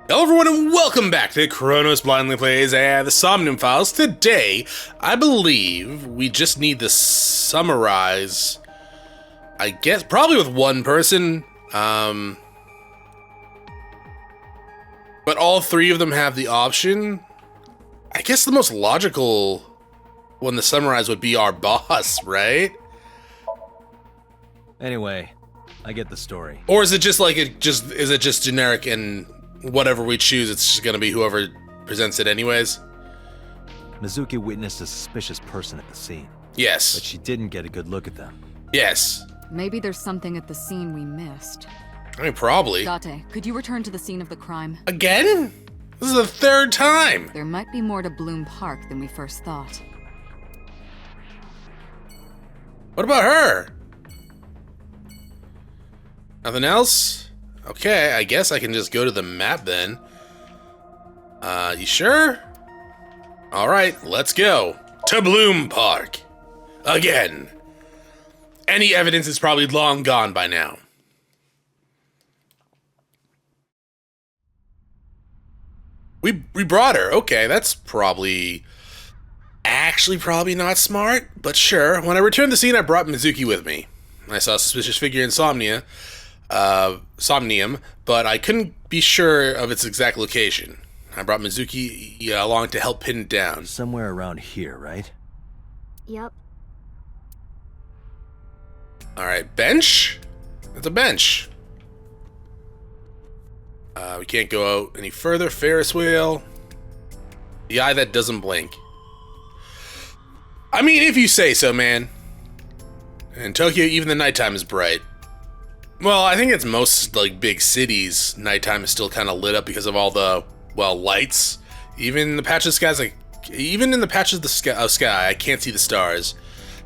Hello everyone and welcome back to Chronos Blindly Plays and the Somnium Files. Today, I believe we just need to summarize, I guess, probably with one person, but all three of them have the option. I guess the most logical one to summarize would be our boss, right? Anyway, I get the story. Or is it just like is it just generic and whatever we choose, it's just gonna be whoever presents it anyways? Mizuki witnessed a suspicious person at the scene. Yes. But she didn't get a good look at them. Yes. Maybe there's something at the scene we missed. I mean, probably. Date, could you return to the scene of the crime? Again? This is the third time. There might be more to Bloom Park than we first thought. What about her? Nothing else? Okay, I guess I can just go to the map then. You sure? Alright, let's go. To Bloom Park. Again. Any evidence is probably long gone by now. We brought her. Okay, that's probably... actually probably not smart, but sure. When I returned to the scene, I brought Mizuki with me. I saw a suspicious figure in Somnium, but I couldn't be sure of its exact location. I brought Mizuki along to help pin it down. Somewhere around here, right? Yep. Alright, bench? That's a bench. We can't go out any further. Ferris wheel. The eye that doesn't blink. I mean, if you say so, man. In Tokyo, even the nighttime is bright. Well, I think it's most, like, big cities, nighttime is still kind of lit up because of all the, well, lights. Even in the patches of skies, like, even in the patches of the sky, I can't see the stars.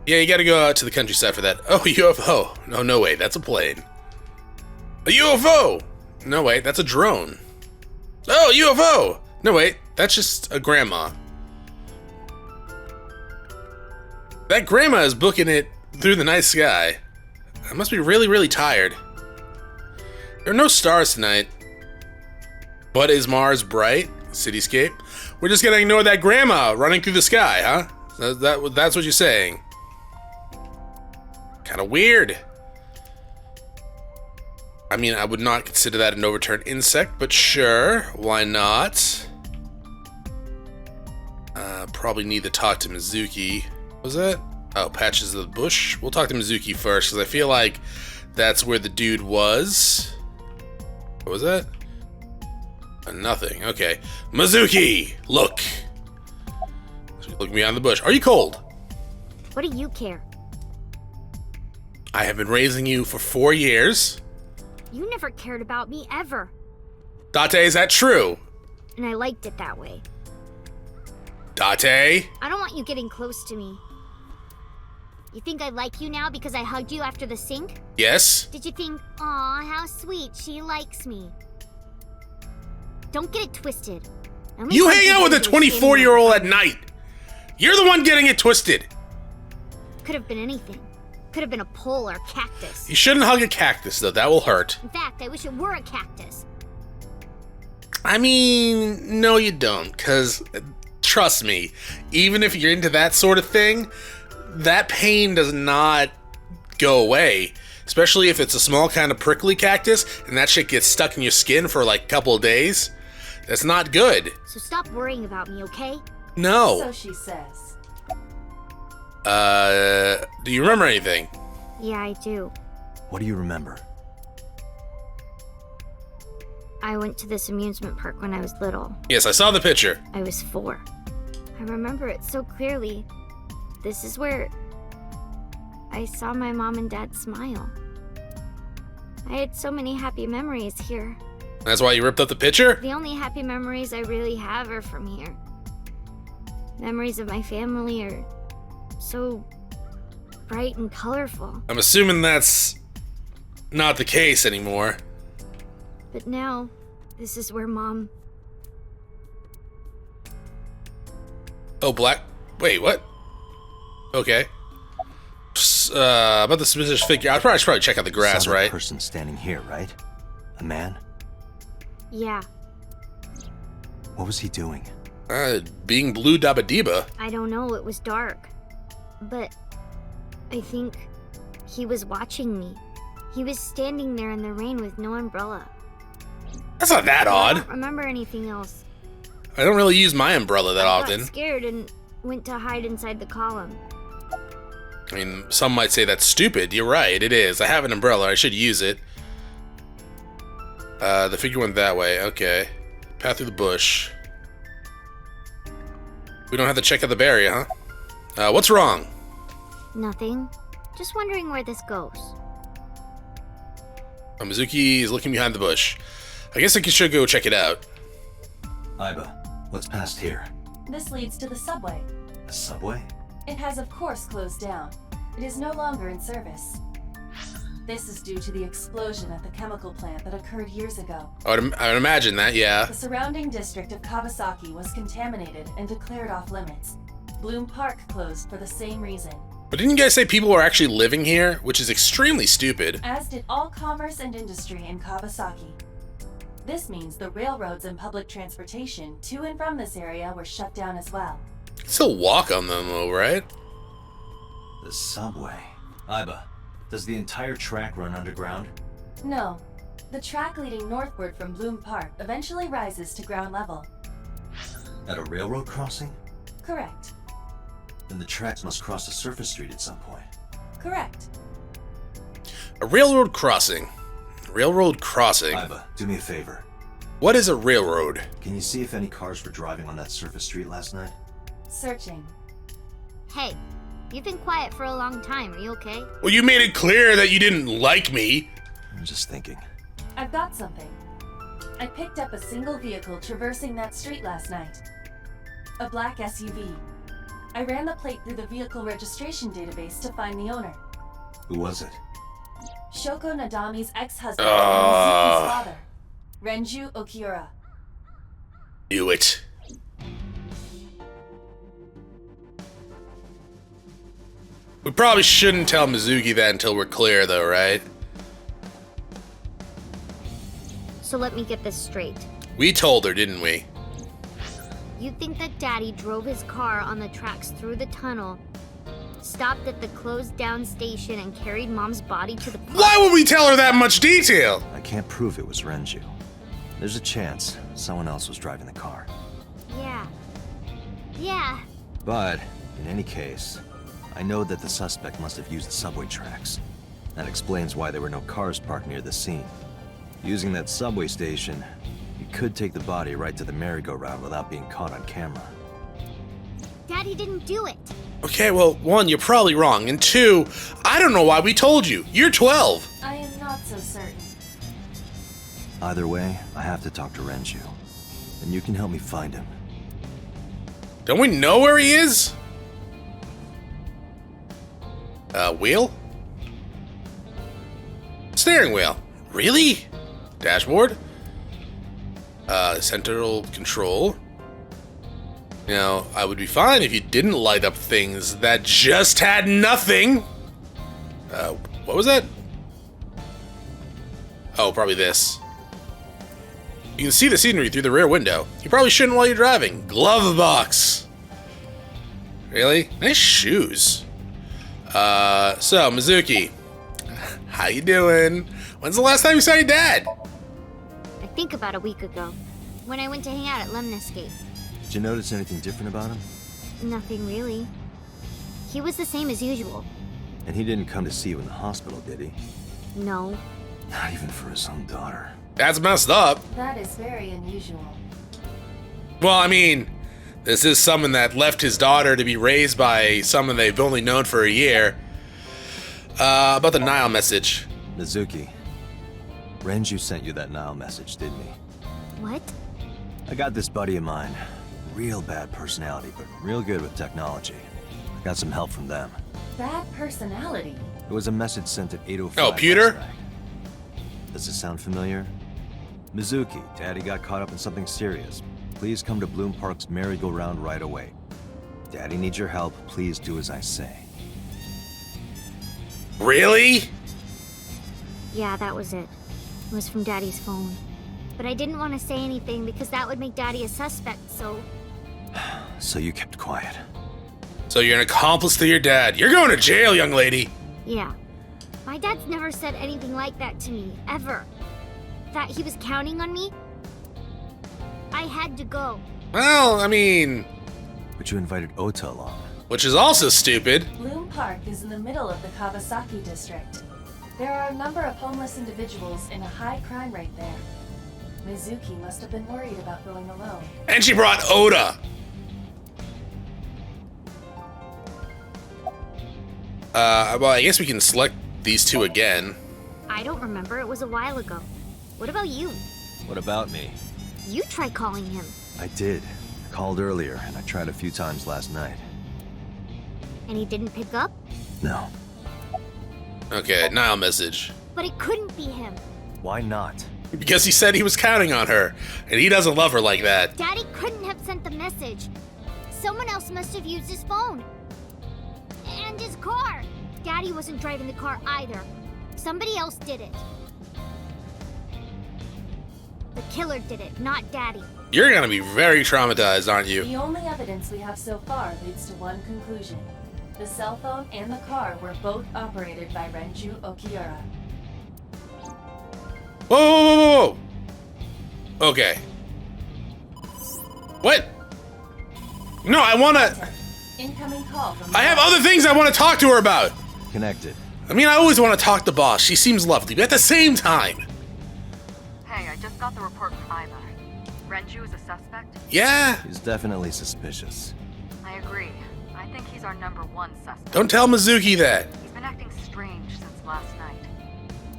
Yeah, you gotta go out to the countryside for that. Oh, UFO. No, wait, that's a plane. A UFO! No, wait, that's a drone. Oh, UFO! No, wait, that's just a grandma. That grandma is booking it through the night sky. I must be really, really tired. There are no stars tonight. But is Mars bright? Cityscape? We're just gonna ignore that grandma running through the sky, huh? That's what you're saying. Kinda weird. I mean, I would not consider that an overturned insect, but sure, why not? Probably need to talk to Mizuki. What was that? Oh, patches of the bush. We'll talk to Mizuki first, because I feel like that's where the dude was. What was that? Nothing. Okay. Mizuki! Look! Look beyond the bush. Are you cold? What do you care? I have been raising you for 4 years. You never cared about me, ever. Date, is that true? And I liked it that way. Date? I don't want you getting close to me. You think I like you now because I hugged you after the sink? Yes? Did you think, aw, how sweet, she likes me? Don't get it twisted. You hang out with a 24-year-old at night. You're the one getting it twisted. Could have been anything. Could have been a pole or a cactus. You shouldn't hug a cactus, though. That will hurt. In fact, I wish it were a cactus. I mean, no you don't, because trust me, even if you're into that sort of thing, that pain does not go away, especially if it's a small kind of prickly cactus and that shit gets stuck in your skin for like a couple of days. That's not good. So stop worrying about me, okay? No. So she says. Do you remember anything? Yeah, I do. What do you remember? I went to this amusement park when I was little. Yes, I saw the picture. I was 4. I remember it so clearly. This is where I saw my mom and dad smile. I had so many happy memories here. That's why you ripped up the picture? The only happy memories I really have are from here. Memories of my family are so bright and colorful. I'm assuming that's not the case anymore. But now, this is where Mom... Oh, black... Wait, what? Okay. About the suspicious figure, I should probably check out the grass, Saw that right? person standing here, right? A man? Yeah. What was he doing? Being Blue Dabba-Diba. I don't know, it was dark. But I think he was watching me. He was standing there in the rain with no umbrella. That's not that I odd. don't remember anything else. I don't really use my umbrella that I often. got scared and went to hide inside the column. I mean, some might say that's stupid. You're right, it is. I have an umbrella. I should use it. The figure went that way. Okay. Path through the bush. We don't have to check out the barrier, huh? What's wrong? Nothing. Just wondering where this goes. Mizuki is looking behind the bush. I guess I should go check it out. Aiba, what's past here? This leads to the subway. A subway? It has of course closed down. It is no longer in service. This is due to the explosion at the chemical plant that occurred years ago. I would imagine that, yeah. The surrounding district of Kawasaki was contaminated and declared off limits. Bloom Park closed for the same reason. But didn't you guys say people were actually living here? Which is extremely stupid. As did all commerce and industry in Kawasaki. This means the railroads and public transportation to and from this area were shut down as well. You can still walk on them though, right? The subway. Aiba, does the entire track run underground? No. The track leading northward from Bloom Park eventually rises to ground level. At a railroad crossing? Correct. Then the tracks must cross a surface street at some point. Correct. A railroad crossing. Railroad crossing. Aiba, do me a favor. What is a railroad? Can you see if any cars were driving on that surface street last night? Searching. Hey, you've been quiet for a long time. Are you okay? Well, you made it clear that you didn't like me. I'm just thinking. I've got something. I picked up a single vehicle traversing that street last night. A black SUV. I ran the plate through the vehicle registration database to find the owner. Who was it? Shoko Nadami's ex-husband and Mizuki's father, Renju Okiura. Knew it. We probably shouldn't tell Mizuki that until we're clear though, right? So let me get this straight. We told her, didn't we? You think that Daddy drove his car on the tracks through the tunnel, stopped at the closed down station, and carried Mom's body to the park? Why would we tell her that much detail? I can't prove it was Renju. There's a chance someone else was driving the car. Yeah. But, in any case, I know that the suspect must have used the subway tracks. That explains why there were no cars parked near the scene. Using that subway station, you could take the body right to the merry-go-round without being caught on camera. Daddy didn't do it. Okay, well, one, you're probably wrong, and two, I don't know why we told you. You're 12. I am not so certain. Either way, I have to talk to Renju. And you can help me find him. Don't we know where he is? Wheel? Steering wheel. Really? Dashboard? Central control. You know, I would be fine if you didn't light up things that just had nothing. What was that? Oh, probably this. You can see the scenery through the rear window. You probably shouldn't while you're driving. Glove box. Really? Nice shoes. So, Mizuki. How you doing? When's the last time you saw your dad? I think about a week ago, when I went to hang out at Lemniscape. Did you notice anything different about him? Nothing really. He was the same as usual. And he didn't come to see you in the hospital, did he? No. Not even for his own daughter. That's messed up. That is very unusual. Well, I mean, this is someone that left his daughter to be raised by someone they've only known for a year. About the Nile message. Mizuki, Renju sent you that Nile message, didn't he? What? I got this buddy of mine. Real bad personality, but real good with technology. I got some help from them. Bad personality. It was a message sent at 8:05. Oh, Pewter? last night. Does it sound familiar? Mizuki, Daddy got caught up in something serious. Please come to Bloom Park's merry-go-round right away. Daddy needs your help. Please do as I say. Really? Yeah, that was it. It was from Daddy's phone. But I didn't want to say anything because that would make Daddy a suspect, so... So you kept quiet. So you're an accomplice to your dad. You're going to jail, young lady. Yeah. My dad's never said anything like that to me, ever. That he was counting on me? I had to go. Well, I mean... But you invited Ota along. Which is also stupid. Bloom Park is in the middle of the Kawasaki district. There are a number of homeless individuals and a high crime rate there. Mizuki must have been worried about going alone. And she brought Oda. Well, I guess we can select these two again. I don't remember. It was a while ago. What about you? What about me? You try calling him. I did. I called earlier, and I tried a few times last night. And he didn't pick up? No. Okay, Nile message. But it couldn't be him. Why not? Because he said he was counting on her, and he doesn't love her like that. Daddy couldn't have sent the message. Someone else must have used his phone. And his car. Daddy wasn't driving the car either. Somebody else did it. The killer did it, not Daddy. You're gonna be very traumatized, aren't you? The only evidence we have so far leads to one conclusion. The cell phone and the car were both operated by Renju Okiura. Whoa, whoa, whoa, whoa. Okay. What? No, I wanna... Incoming call from... I have other things I want to talk to her about. Connected. I mean, I always want to talk to boss. She seems lovely, but at the same time... Hey, I just got the report from Iva. Renju is a suspect? Yeah. He's definitely suspicious. I agree. I think he's our #1 suspect. Don't tell Mizuki that. He's been acting strange since last night.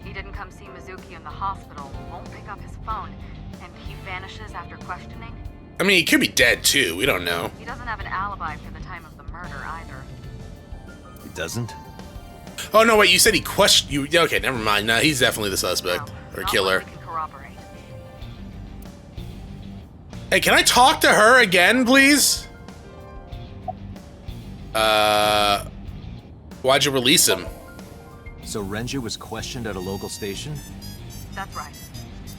He didn't come see Mizuki in the hospital, won't pick up his phone, and he vanishes after questioning. I mean, he could be dead too. We don't know. He doesn't have an alibi for the time of the murder either. He doesn't? Oh no, wait. You said he questioned you. Okay, never mind. No, he's definitely the suspect or not killer. one we can corroborate. Hey, can I talk to her again, please? Why'd you release him? So Renju was questioned at a local station? That's right.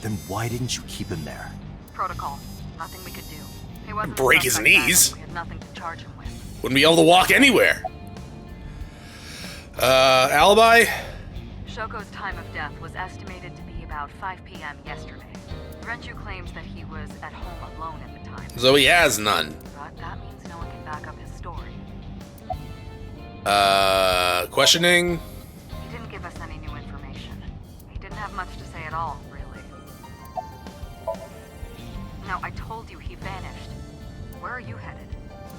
Then why didn't you keep him there? Protocol. Nothing we could do. He wasn't Break a his suspect back knees. when we had nothing to charge him with. Wouldn't be able to walk anywhere. Alibi? Shoko's time of death was estimated to be about 5 p.m. yesterday. Renju claims that he was at home alone at the time, So he has none. but that means no one can back up his story. Questioning? He didn't give us any new information. He didn't have much to say at all, really. Now, I told you he vanished. Where are you headed?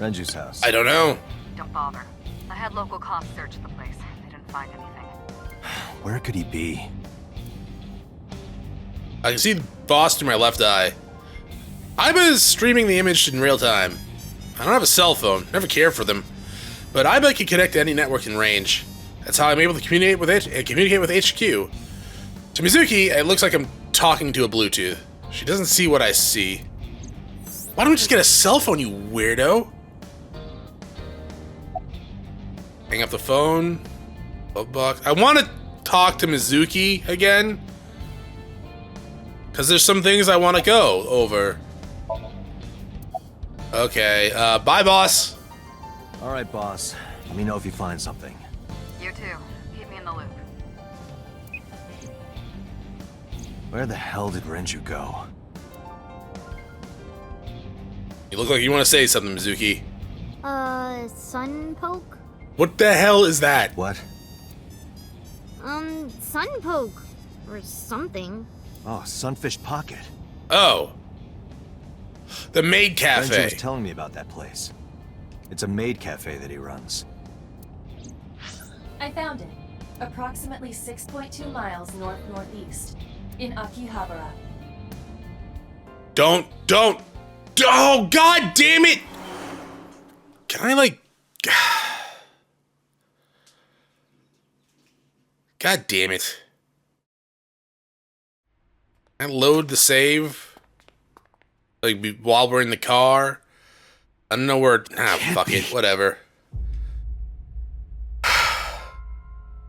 Renju's house. I don't know. Don't bother. I had local cops search the place. They didn't find anything. Where could he be? I can see the boss through my left eye. Iba streaming the image in real time. I don't have a cell phone. Never cared for them. But Iba can connect to any network in range. That's how I'm able to communicate with HQ. To Mizuki, it looks like I'm talking to a Bluetooth. She doesn't see what I see. Why don't we just get a cell phone, you weirdo? Hang up the phone. Love box. I want to talk to Mizuki again. Because there's some things I want to go over. Okay, bye, boss. All right, boss. Let me know if you find something. You too. Keep me in the loop. Where the hell did Renju go? You look like you want to say something, Mizuki. Sun poke? What the hell is that? What? Sun poke. Or something. Oh, Sunfish Pocket. Oh. The Maid Renju Cafe. was telling me about that place. It's a maid cafe that he runs. I found it. Approximately 6.2 miles north-northeast. In Akihabara. Don't. Oh, god damn it! Can I, like... God damn it. Can I load the save? Like, while we're in the car? I don't know where... fuck it. Whatever.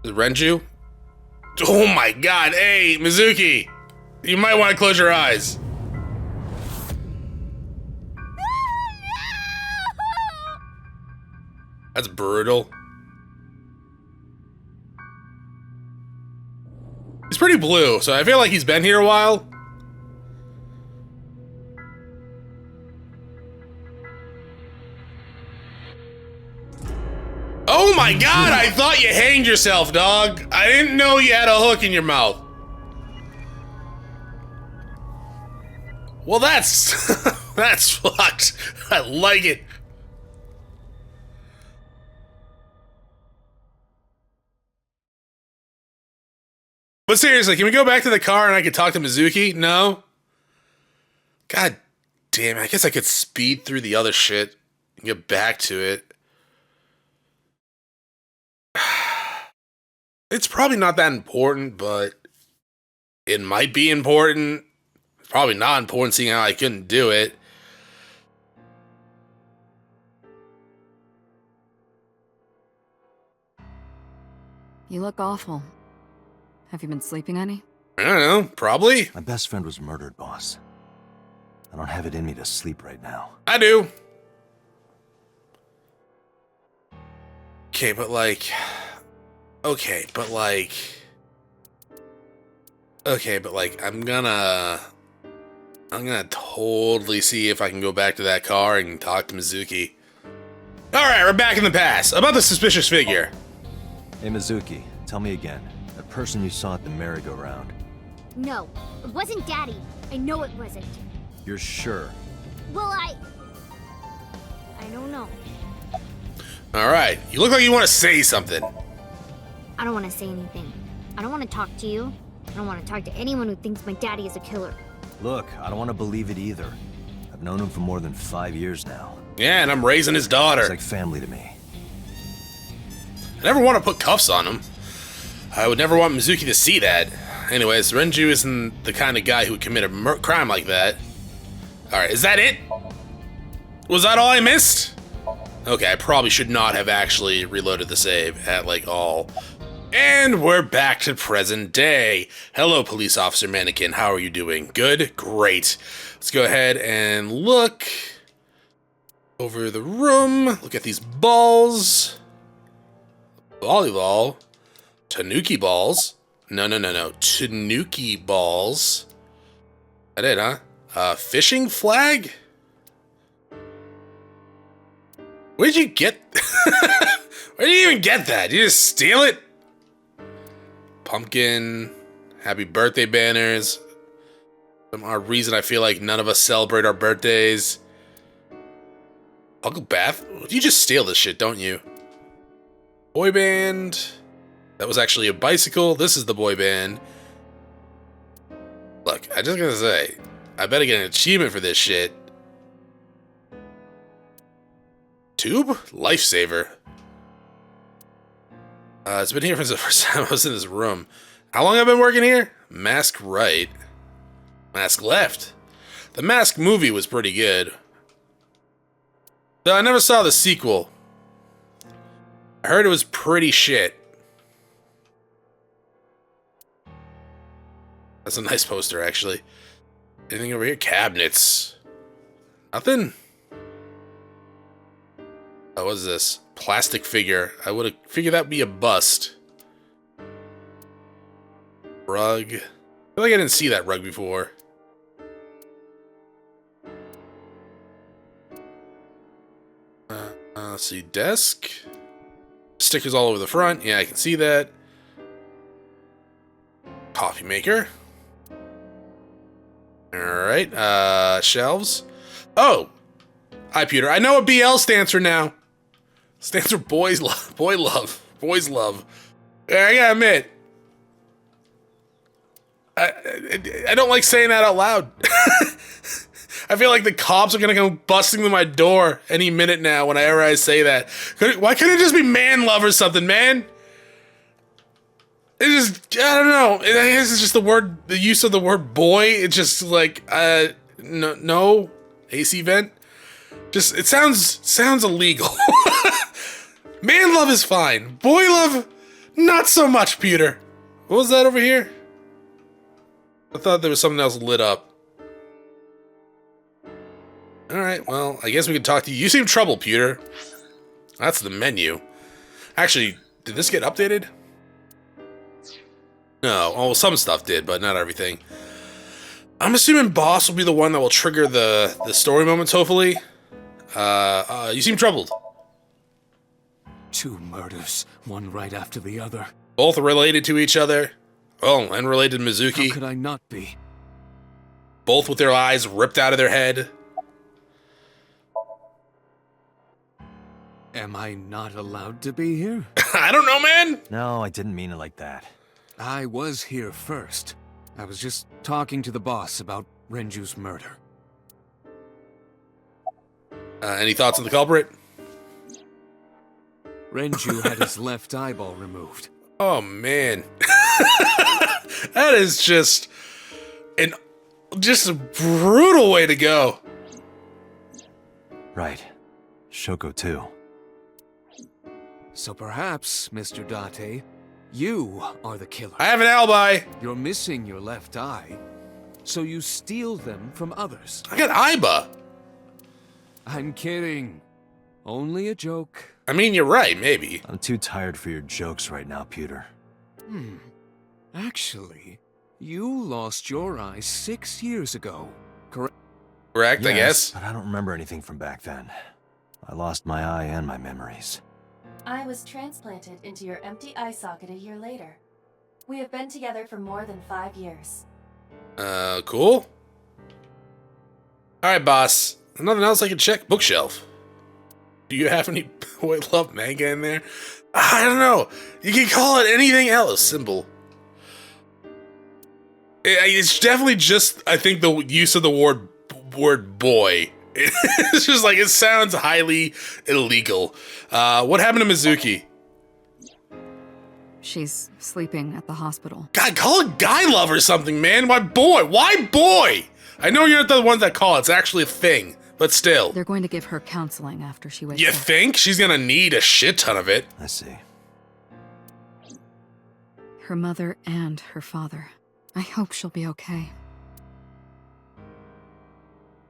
Is it Renju? Oh my god, hey, Mizuki! You might want to close your eyes. That's brutal. He's pretty blue, so I feel like he's been here a while. Oh my god, I thought you hanged yourself, dog. I didn't know you had a hook in your mouth. Well, that's... that's fucked. I like it. But seriously, can we go back to the car and I could talk to Mizuki? No? God damn it. I guess I could speed through the other shit and get back to it. It's probably not that important, but it might be important. It's probably not important seeing how I couldn't do it. You look awful. Have you been sleeping any? I don't know, probably. My best friend was murdered, boss. I don't have it in me to sleep right now. I do. Okay, but like... Okay, but like... I'm gonna totally see if I can go back to that car and talk to Mizuki. Alright, we're back in the past. About the suspicious figure. Hey, Mizuki, tell me again. That person you saw at the merry-go-round. No, it wasn't Daddy. I know it wasn't. You're sure? Well, I don't know. Alright, you look like you want to say something. I don't want to say anything. I don't want to talk to you. I don't want to talk to anyone who thinks my daddy is a killer. Look, I don't want to believe it either. I've known him for more than 5 years now. Yeah, and I'm raising his daughter. It's like family to me. I never want to put cuffs on him. I would never want Mizuki to see that. Anyways, Renju isn't the kind of guy who would commit a crime like that. Alright, is that it? Was that all I missed? Okay, I probably should not have actually reloaded the save at, like, all. And we're back to present day. Hello, police officer mannequin. How are you doing? Good? Great. Let's go ahead and look over the room. Look at these balls. Volleyball. Tanuki balls. No. Tanuki balls. That it, huh? Fishing flag? Where'd you get... Where'd you even get that? Did you just steal it? Pumpkin. Happy birthday banners. Some odd reason I feel like none of us celebrate our birthdays. Uncle Bath? You just steal this shit, don't you? Boy band. That was actually a bicycle. This is the boy band. Look, I just gotta say, I better get an achievement for this shit. Tube? Lifesaver. It's been here since the first time I was in this room. How long have I been working here? Mask right. Mask left. The Mask movie was pretty good. Though I never saw the sequel. I heard it was pretty shit. That's a nice poster, actually. Anything over here? Cabinets. Nothing? Oh, what is this? Plastic figure. I would have figured that'd be a bust. Rug. I feel like I didn't see that rug before. Let's see. Desk. Stickers all over the front. Yeah, I can see that. Coffee maker. Alright. Shelves. Oh! Hi, Peter. I know what BL stands for now. Stands for boys love. Boy love. Boys love. Yeah, I gotta admit. I don't like saying that out loud. I feel like the cops are gonna come busting to my door any minute now whenever I say that. Why couldn't it just be man love or something, man? It's just, I don't know. It's just the use of the word boy. It's just like, no, AC vent. Just, it sounds illegal. Man love is fine. Boy love, not so much, Peter. What was that over here? I thought there was something else lit up. Alright, well, I guess we can talk to you. You seem troubled, Peter. That's the menu. Actually, did this get updated? No. Oh, well, some stuff did, but not everything. I'm assuming Boss will be the one that will trigger the story moments, hopefully. You seem troubled. 2 murders, one right after the other. Both related to each other. Oh, and related to Mizuki. How could I not be? Both with their eyes ripped out of their head. Am I not allowed to be here? I don't know, man. No, I didn't mean it like that. I was here first. I was just talking to the boss about Renju's murder. Any thoughts on the culprit? Renju had his left eyeball removed. Oh, man. That is just a brutal way to go. Right. Shoko too. So perhaps, Mr. Date, you are the killer. I have an alibi. You're missing your left eye, so you steal them from others. I got Iba. I'm kidding. Only a joke. I mean, you're right, maybe. I'm too tired for your jokes right now, Peter. Actually, you lost your eye 6 years ago, correct? Correct, I guess. But I don't remember anything from back then. I lost my eye and my memories. I was transplanted into your empty eye socket a year later. We have been together for more than 5 years. Cool. Alright, boss. Nothing else I can check? Bookshelf. Do you have any White Love manga in there? I don't know. You can call it anything else. Simple. It's definitely just, I think, the use of the word boy. It's just like, it sounds highly illegal. What happened to Mizuki? She's sleeping at the hospital. God, call it guy love or something, man. Why boy? Why boy? I know you're not the ones that call it. It's actually a thing. But still. They're going to give her counseling after she wakes You up. think? She's gonna need a shit ton of it. I see. Her mother and her father. I hope she'll be okay.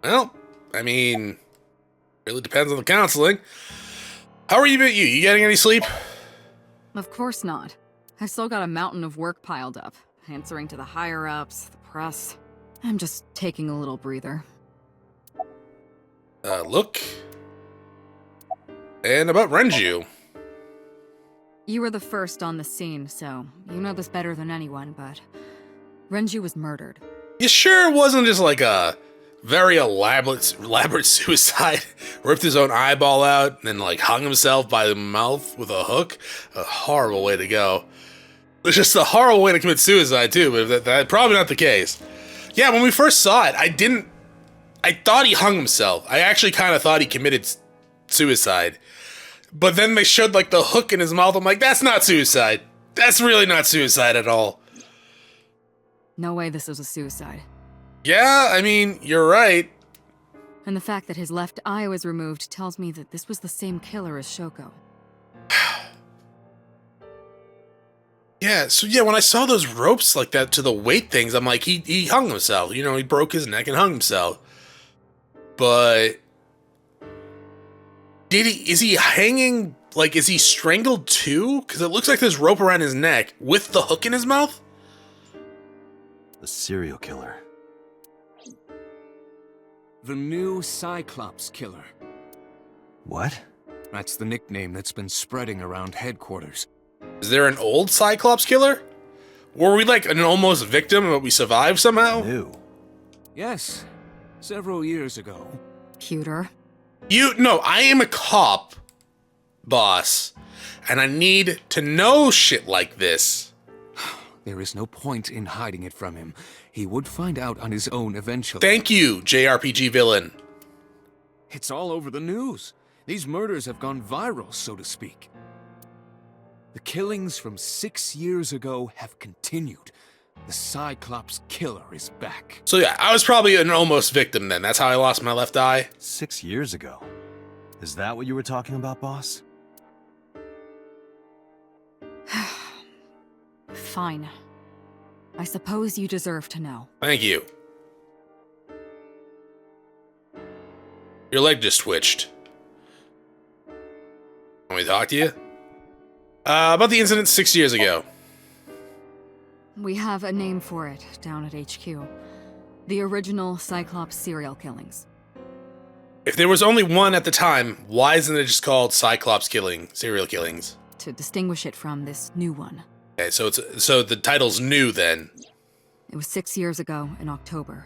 Well, I mean, really depends on the counseling. How are you? You getting any sleep? Of course not. I've still got a mountain of work piled up. Answering to the higher-ups, the press. I'm just taking a little breather. Look. And about Renju. You were the first on the scene, so you know this better than anyone, but Renju was murdered. You sure it wasn't just like a very elaborate suicide? Ripped his own eyeball out and then like hung himself by the mouth with a hook? A horrible way to go. It's just a horrible way to commit suicide too, but that's probably not the case. Yeah, when we first saw it, I thought he hung himself. I actually kind of thought he committed suicide. But then they showed like the hook in his mouth. I'm like, that's not suicide. That's really not suicide at all. No way this was a suicide. Yeah, I mean, you're right. And the fact that his left eye was removed tells me that this was the same killer as Shoko. Yeah, so yeah, when I saw those ropes like that to the weight things, I'm like, he hung himself. You know, he broke his neck and hung himself. But is he hanging, like, is he strangled too? Because it looks like there's rope around his neck with the hook in his mouth. The serial killer. The new Cyclops killer. What? That's the nickname that's been spreading around headquarters. Is there an old Cyclops killer? Were we like an almost victim, but we survived somehow? New. Yes, several years ago. Pewter. No, I am a cop, boss, and I need to know shit like this. There is no point in hiding it from him. He would find out on his own eventually. Thank you, JRPG villain. It's all over the news. These murders have gone viral, so to speak. The killings from 6 years ago have continued. The Cyclops killer is back. So yeah, I was probably an almost victim then. That's how I lost my left eye. 6 years ago. Is that what you were talking about, boss? Fine. I suppose you deserve to know. Thank you. Your leg just twitched. Want me to talk to you? About the incident 6 years ago. We have a name for it down at HQ. The original Cyclops serial killings. If there was only one at the time, why isn't it just called Cyclops serial killings? To distinguish it from this new one. Okay, so the title's new then. It was 6 years ago in October.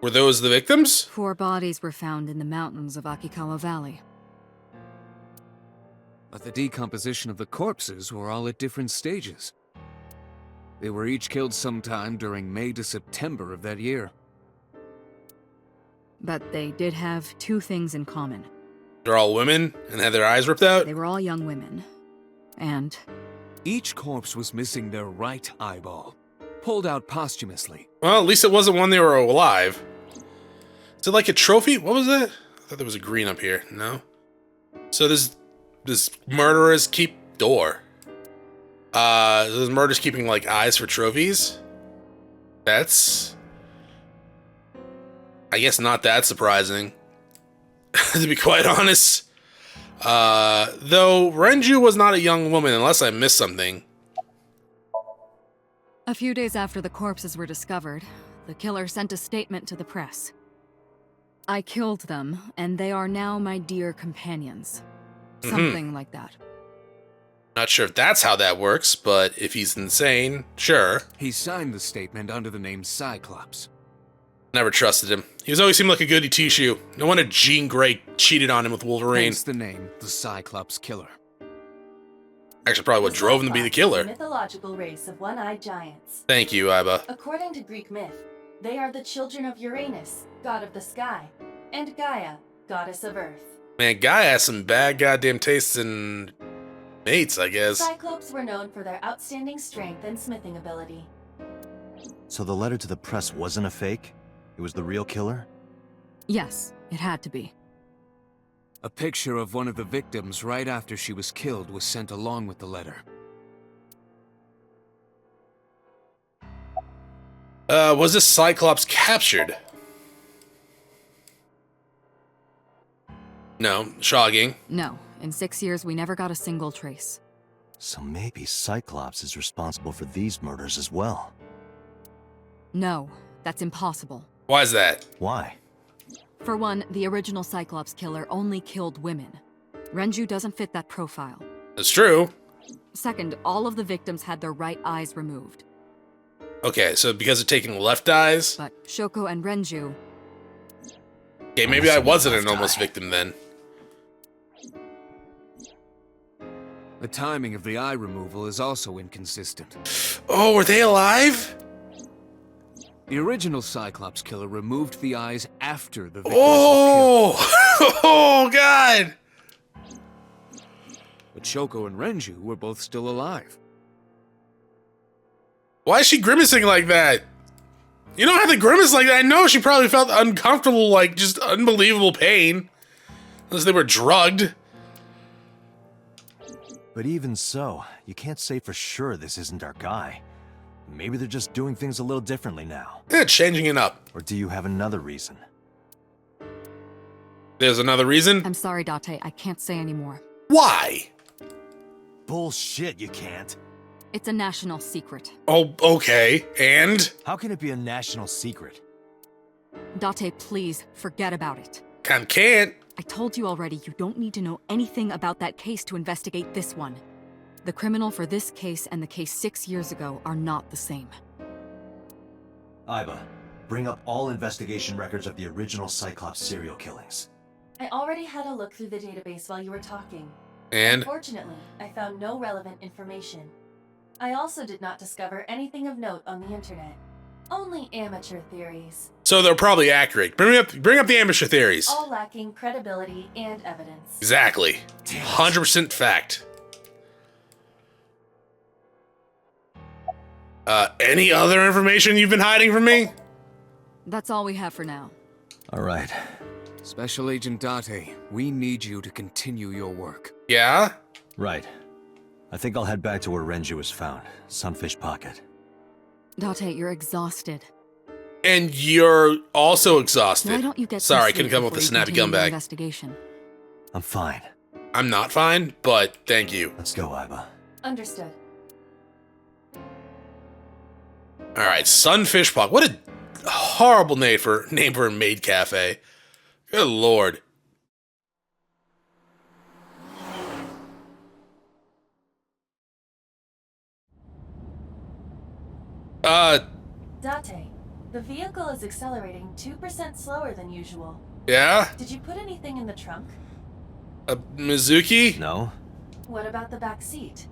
Were those the victims? 4 bodies were found in the mountains of Akikawa Valley. But the decomposition of the corpses were all at different stages. They were each killed sometime during May to September of that year. But they did have 2 things in common. They're all women and had their eyes ripped out? They were all young women. And Each corpse was missing their right eyeball, pulled out posthumously. Well, at least it wasn't when they were alive. Is it like a trophy? What was it? I thought there was a green up here. No? So this murderers keep door. This murderers keeping like eyes for trophies? That's, I guess, not that surprising. To be quite honest. Though Renju was not a young woman unless I missed something. a few days after the corpses were discovered, the killer sent a statement to the press. I killed them, and they are now my dear companions. Something like that. Not sure if that's how that works, but if he's insane, sure. He signed the statement under the name Cyclops. Never trusted him. He was always seemed like a goody two-shoe. No wonder Jean Grey cheated on him with Wolverine. Hence the name, the Cyclops Killer. Actually, probably what drove him to be the Cyclops is killer. a mythological race of one-eyed giants. Thank you, Iba. According to Greek myth, they are the children of Uranus, god of the sky, and Gaia, goddess of earth. Man, Guy has some bad goddamn tastes in mates, I guess. Cyclopes were known for their outstanding strength and smithing ability. So the letter to the press wasn't a fake? It was the real killer? Yes, it had to be. A picture of one of the victims right after she was killed was sent along with the letter. Was this Cyclops captured? No, shocking. No, in 6 years we never got a single trace. So maybe Cyclops is responsible for these murders as well. No, that's impossible. Why is that? Why? For one, the original Cyclops killer only killed women. Renju doesn't fit that profile. That's true. Second, all of the victims had their right eyes removed. Okay, so because of taking left eyes? But Shoko and Renju, Okay, maybe I wasn't an Left almost eye. victim then. The timing of the eye removal is also inconsistent. Oh, were they alive? The original Cyclops Killer removed the eyes after the victims were killed. Oh! Oh, God! But Shoko and Renju were both still alive. Why is she grimacing like that? You don't have to grimace like that. I know she probably felt uncomfortable, like, just unbelievable pain. Unless they were drugged. But even so, you can't say for sure this isn't our guy. Maybe they're just doing things a little differently now. Yeah, changing it up. Or do you have another reason? There's another reason? I'm sorry, Date, I can't say anymore. Why? Bullshit, you can't. It's a national secret. Oh, okay. And? How can it be a national secret? Date, please, forget about it. Can't. I told you already, you don't need to know anything about that case to investigate this one. The criminal for this case and the case 6 years ago are not the same. Iba, bring up all investigation records of the original Cyclops serial killings. I already had a look through the database while you were talking. And? Unfortunately, I found no relevant information. I also did not discover anything of note on the internet. Only amateur theories, So they're probably accurate. Bring up the amateur theories. all lacking credibility and evidence. Exactly. 100% fact. Any other information you've been hiding from me? That's all we have for now. All right. Special Agent Date, we need you to continue your work. Yeah? Right. I think I'll head back to where Renju was found. Sunfish Pocket. Date, you're exhausted. And you're also exhausted. Why don't you get some Sorry, I sleep couldn't come up with a before you snappy continue gun your bag. Investigation. I'm fine. I'm not fine, but thank you. Let's go, Iba. Understood. Alright, Sunfish Pocket. What a horrible name for a maid cafe. Good lord. Date, the vehicle is accelerating 2% slower than usual. Yeah? Did you put anything in the trunk? Mizuki? No? What about the back seat?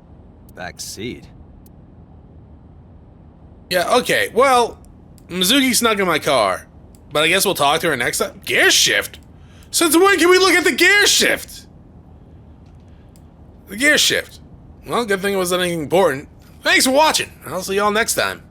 Back seat? Yeah, okay. Well, Mizuki snuck in my car. But I guess we'll talk to her next time. Gear shift? Since when can we look at the gear shift? The gear shift. Well, good thing it wasn't anything important. Thanks for watching. I'll see y'all next time.